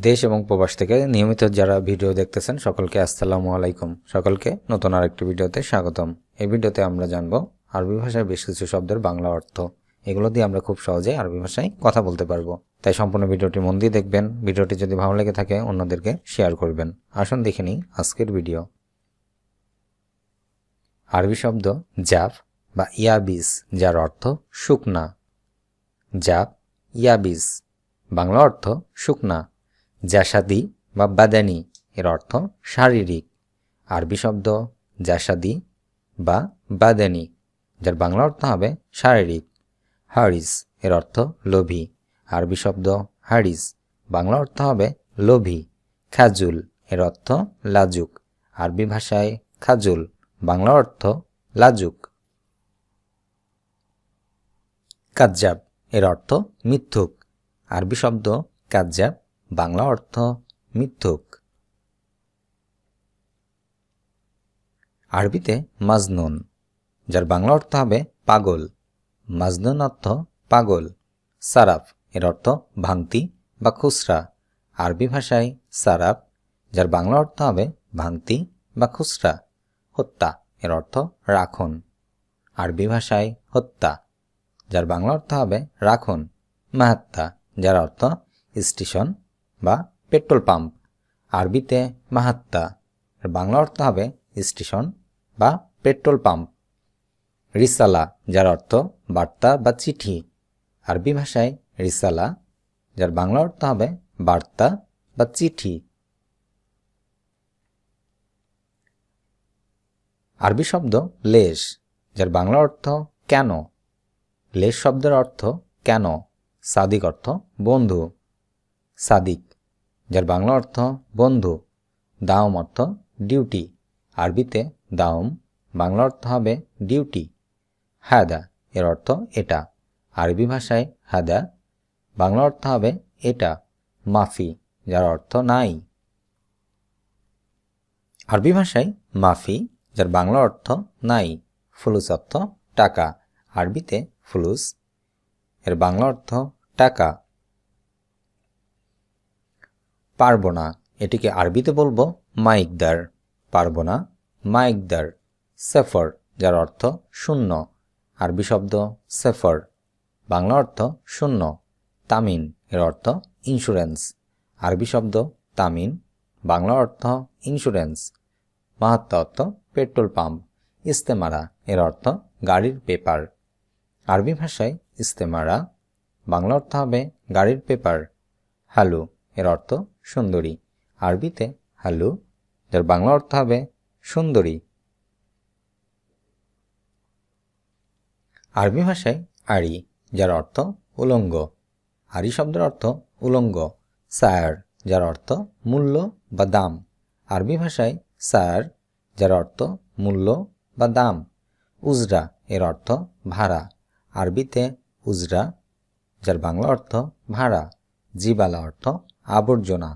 দেশ এবং প্রবাস থেকে নিয়মিত যারা ভিডিও দেখতেছেন সকলকে আসসালামু আলাইকুম। সকলকে নতুন আরেকটি ভিডিওতে স্বাগতম। এই ভিডিওতে আমরা জানব আরবি ভাষায় বেশ কিছু শব্দের বাংলা অর্থ। এগুলো দিয়ে আমরা খুব সহজে আরবি ভাষায় কথা বলতে পারবো। তাই সম্পূর্ণ ভিডিওটি মন দিয়ে দেখবেন। ভিডিওটি যদি ভালো লেগে থাকে অন্যদেরকে শেয়ার করবেন। আসুন দেখে নিই আজকের ভিডিও। আরবি শব্দ জাফ বা ইয়াবিস, যার অর্থ শুকনা। জাফ, ইয়াবিস, বাংলা অর্থ শুকনা। জাসাদি বা বাদানি, এর অর্থ শারীরিক। আরবি শব্দ জাসাদি বা বাদানি, যার বাংলা অর্থ হবে শারীরিক। হারিস, এর অর্থ লোভী। আরবি শব্দ হারিস, বাংলা অর্থ হবে লোভী। খাজুল, এর অর্থ লাজুক। আরবি ভাষায় খাজুল, বাংলা অর্থ লাজুক। কাজ্জাব, এর অর্থ মিথ্যুক। আরবি শব্দ কাজ্জাব, বাংলা অর্থ মিথ্যুক। আরবিতে মাজনুন, যার বাংলা অর্থ হবে পাগল। মাজনুন অর্থ পাগল। সারাফ, এর অর্থ ভাঙতি বা খুচরা। আরবি ভাষায় সারাফ, যার বাংলা অর্থ হবে ভাঙতি বা খুচরা। হত্যা, এর অর্থ রাখুন। আরবি ভাষায় হত্যা, যার বাংলা অর্থ হবে রাখুন। মাহাত্তা, যার অর্থ স্টেশন বা পেট্রোল পাম্প। আরবিতে মাহাত্তা, এর বাংলা অর্থ হবে স্টেশন বা পেট্রোল পাম্প। রিসালা, যার অর্থ বার্তা বা চিঠি। আরবি ভাষায় রিসালা, যার বাংলা অর্থ হবে বার্তা বা চিঠি। আরবি শব্দ লেশ, যার বাংলা অর্থ কেন। লেশ শব্দের অর্থ কেন। সাদিক অর্থ বন্ধু। সাদিক, যার বাংলা অর্থ বন্ধু। দাওম অর্থ ডিউটি। আরবিতে দাওম, বাংলা অর্থ হবে ডিউটি। হাদা, এর অর্থ এটা। আরবি ভাষায় হাদা, বাংলা অর্থ হবে এটা। মাফি, যার অর্থ নাই। আরবি ভাষায় মাফি, যার বাংলা অর্থ নাই। ফুলুস অর্থ টাকা। আরবিতে ফুলুস, এর বাংলা অর্থ টাকা। পারবো না, এটিকে আরবিতে বলবো মাইকদার। পারবো না, মাইকদার। সেফর, যার অর্থ শূন্য। আরবি শব্দ সেফর, বাংলা অর্থ শূন্য। তামিন, এর অর্থ ইন্স্যুরেন্স। আরবি শব্দ তামিন, বাংলা অর্থ ইন্স্যুরেন্স। মাহাত্তা অর্থ পেট্রোল পাম্প। ইস্তেমারা, এর অর্থ গাড়ির পেপার। আরবি ভাষায় ইস্তেমারা, বাংলা অর্থ হবে গাড়ির পেপার। হালু, এর অর্থ সুন্দরী। আরবিতে হালু, যার বাংলা অর্থ হবে সুন্দরী। আরবি ভাষায় আড়ি, যার অর্থ উলঙ্গ। আড়ি শব্দের অর্থ উলঙ্গ। সায়ার, যার অর্থ মূল্য বা দাম। আরবি ভাষায় সায়ার, যার অর্থ মূল্য বা দাম। উজরা, এর অর্থ ভাড়া। আরবিতে উজরা, যার বাংলা অর্থ ভাড়া। জিবালা অর্থ আবর্জনা।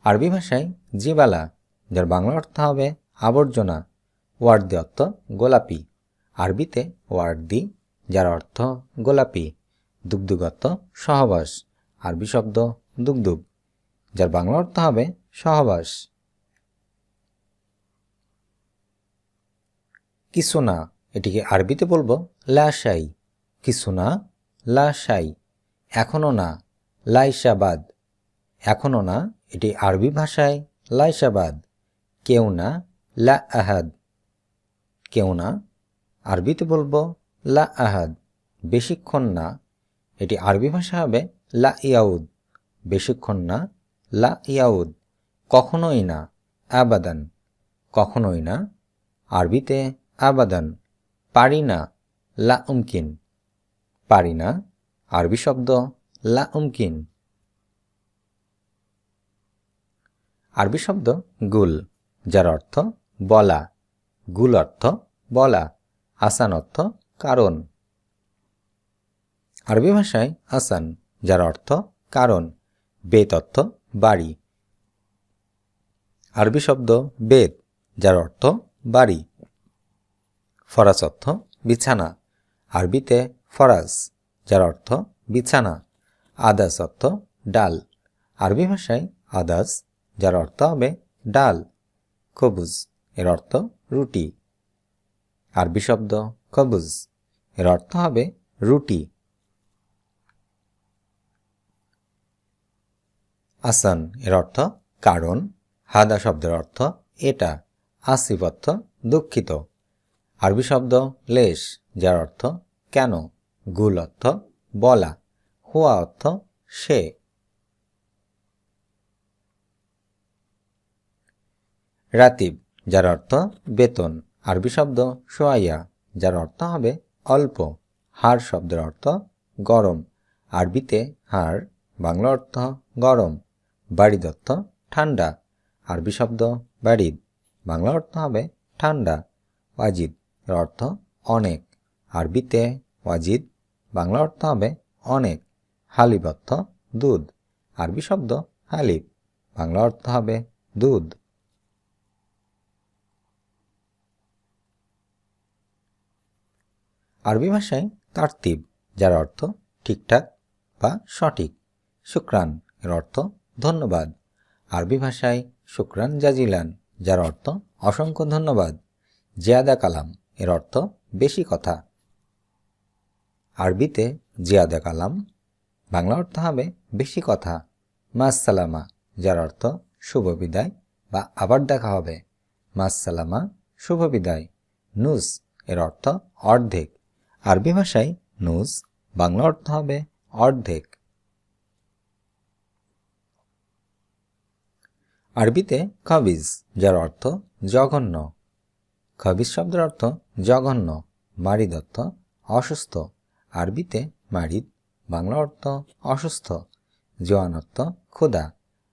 আরবি ভাষায় জিবালা, যার বাংলা অর্থ হবে আবর্জনা। ওয়ার্দি অর্থ গোলাপি। আরবিতে ওয়ার্দি, যার অর্থ গোলাপি। দুগদুগ সহবাস। আরবি শব্দ দুগদুগ, যার বাংলা অর্থ হবে সহবাস। কিছু না, এটিকে আরবিতে বলবো লাশাই। কিছু না, লাশাই। এখনো না, লাইশাবাদ। এখনো না, এটি আরবি ভাষায় লাইশাবাদ। কেউ না, লা আহাদ। কেউ না, আরবিতে বলবো লা আহাদ। বেশিক্ষণ না, এটি আরবি ভাষা হবে লা ইয়াউদ। বেশিক্ষণ না, লা ইয়াউদ। কখনোই না, আবাদান। কখনোই না, আরবিতে আবাদান। পারি না, লা উমকিন। পারি না, আরবি শব্দ লা উমকিন। আরবি শব্দ গুল, যার অর্থ বলা। গুল অর্থ বলা। আসান অর্থ কারণ। আরবি ভাষায় আসান, যার অর্থ কারণ। বেত অর্থ বাড়ি। আরবি শব্দ বেত, যার অর্থ বাড়ি। ফরাস অর্থ বিছানা। আরবিতে ফরাস, যার অর্থ বিছানা। আদাস অর্থ ডাল। আরবি ভাষায় আদাস, যার অর্থ হবে ডাল। কবুজ এর অর্থ রুটি। আরবি শব্দ কবুজ এর অর্থ হবে রুটি। আসান এর অর্থ কারণ। হাদা শব্দের অর্থ এটা। আসিফ অর্থ দুঃখিত। আরবি শব্দ লেশ, যার অর্থ কেন। গুল অর্থ বলা। হুয়া অর্থ সে। রাতিব, যার অর্থ বেতন। আরবি শব্দ সোয়াইয়া, যার অর্থ হবে অল্প। হার শব্দের অর্থ গরম। আরবিতে হার, বাংলা অর্থ গরম। বারিদ অর্থ ঠান্ডা। আরবি শব্দ বারিদ, বাংলা অর্থ হবে ঠান্ডা। ওয়াজিদ এর অর্থ অনেক। আরবিতে ওয়াজিদ, বাংলা অর্থ হবে অনেক। হালিব অর্থ দুধ। আরবি শব্দ হালিব, বাংলা অর্থ হবে দুধ। আরবি ভাষায় তারতিব, যার অর্থ ঠিকঠাক বা সঠিক। শুকরান এর অর্থ ধন্যবাদ। আরবি ভাষায় শুকরান জাজিলান, যার অর্থ অসংখ্য ধন্যবাদ। জিয়াদা কালাম এর অর্থ বেশি কথা। আরবিতে জিয়াদা কালাম, বাংলা অর্থ হবে বেশি কথা। মাসসালামা, যার অর্থ শুভ বিদায় বা আবার দেখা হবে। মাসসালামা শুভ বিদায়। নুস এর অর্থ অর্ধেক। আরবি ভাষায় নুস, বাংলা অর্থ হবে অর্ধেক। আরবিতে খাবিজ, যার অর্থ জঘন্য। খাবিজ শব্দের অর্থ জঘন্য। মারিদ অর্থ অসুস্থ। আরবিতে মারিদ, বাংলা অর্থ অসুস্থ। জোয়ান অর্থ ক্ষুধা।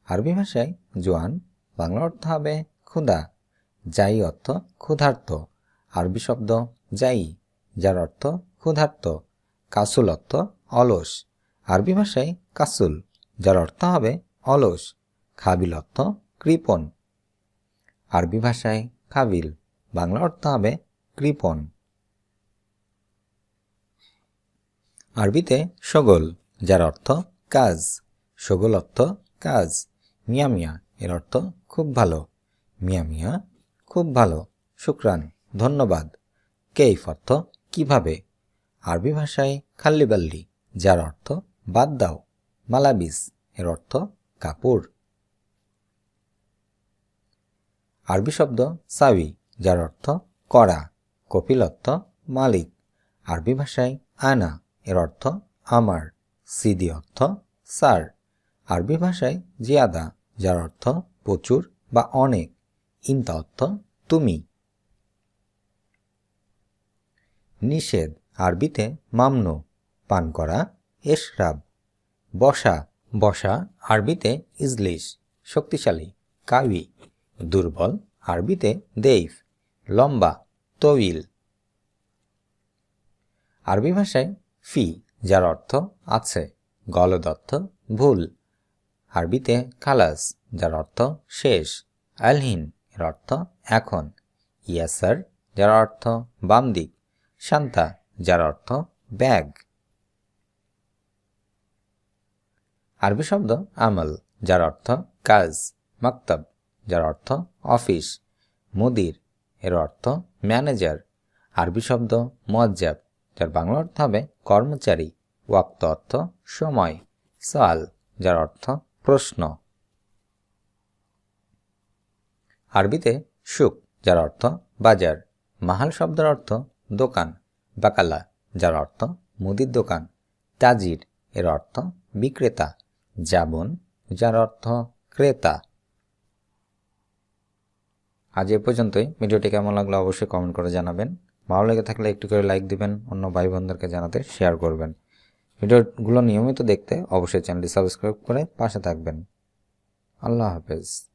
আরবি ভাষায় জোয়ান, বাংলা অর্থ হবে ক্ষুধা। জাই অর্থ ক্ষুধার্ত। আরবি শব্দ জাই, যার অর্থ ক্ষুধার্ত। কাসুল অর্থ অলস। আরবি ভাষায় কাসুল, যার অর্থ হবে অলস। খাবিল অর্থ কৃপণ। আরবি ভাষায় খাবিল, বাংলা অর্থ হবে কৃপণ। আরবিতে শগল, যার অর্থ কাজ। শগল অর্থ কাজ। মিয়া মিয়া এর অর্থ খুব ভালো। মিয়া মিয়া খুব ভালো। শুকরান ধন্যবাদ। কেইফ অর্থ কিভাবে। আরবি ভাষায় খাল্লিবাল্লি, যার অর্থ বাদ দাও। মালাবিস এর অর্থ কাপড়। আরবি শব্দ সাবি, যার অর্থ করা। কপিল অর্থ মালিক। আরবি ভাষায় আনা এর অর্থ আমার। সিদি অর্থ স্যার। আরবি ভাষায় জিয়াদা, যার অর্থ প্রচুর বা অনেক। ইনতা অর্থ তুমি। নিষেধ, আরবিতে মামনু, পান করা। এশরাব বসা। বসা আরবিতে ইজলিস, শক্তিশালী। কাউই দুর্বল। আরবিতে দেইফ, লম্বা তবিল। আরবি ভাষায় ফি, যার অর্থ আছে। গলদ অর্থ ভুল। আরবিতে খালাস, যার অর্থ শেষ। আলহিন এর অর্থ এখন। ইয়াসার, যার অর্থ বাম দিক। শান্তা, যার অর্থ ব্যাগ। আরবি শব্দ আমল, যার অর্থ কাজ। মাকতাব, যার অর্থ অফিস। মুদির এর অর্থ ম্যানেজার। আরবি শব্দ মুয়াজ্জাব, যার বাংলা অর্থ হবে কর্মচারী। ওয়াক্ত অর্থ সময়। সাল, যার অর্থ প্রশ্ন। আরবিতে সুক, যার অর্থ বাজার। মাহাল শব্দের অর্থ দোকান। বাকালা, যার অর্থ মুদির দোকান। তাজির এর অর্থ বিক্রেতা। জাবন, যার অর্থ ক্রেতা। আজ এ পর্যন্তই। ভিডিওটি কেমন লাগলো অবশ্যই কমেন্ট করে জানাবেন। ভালো লেগে থাকলে একটু করে লাইক দিবেন, অন্য ভাই বোনদেরকে জানাতে শেয়ার করবেন। ভিডিওগুলো নিয়মিত দেখতে অবশ্যই চ্যানেলটি সাবস্ক্রাইব করে পাশে থাকবেন। আল্লাহ হাফেজ।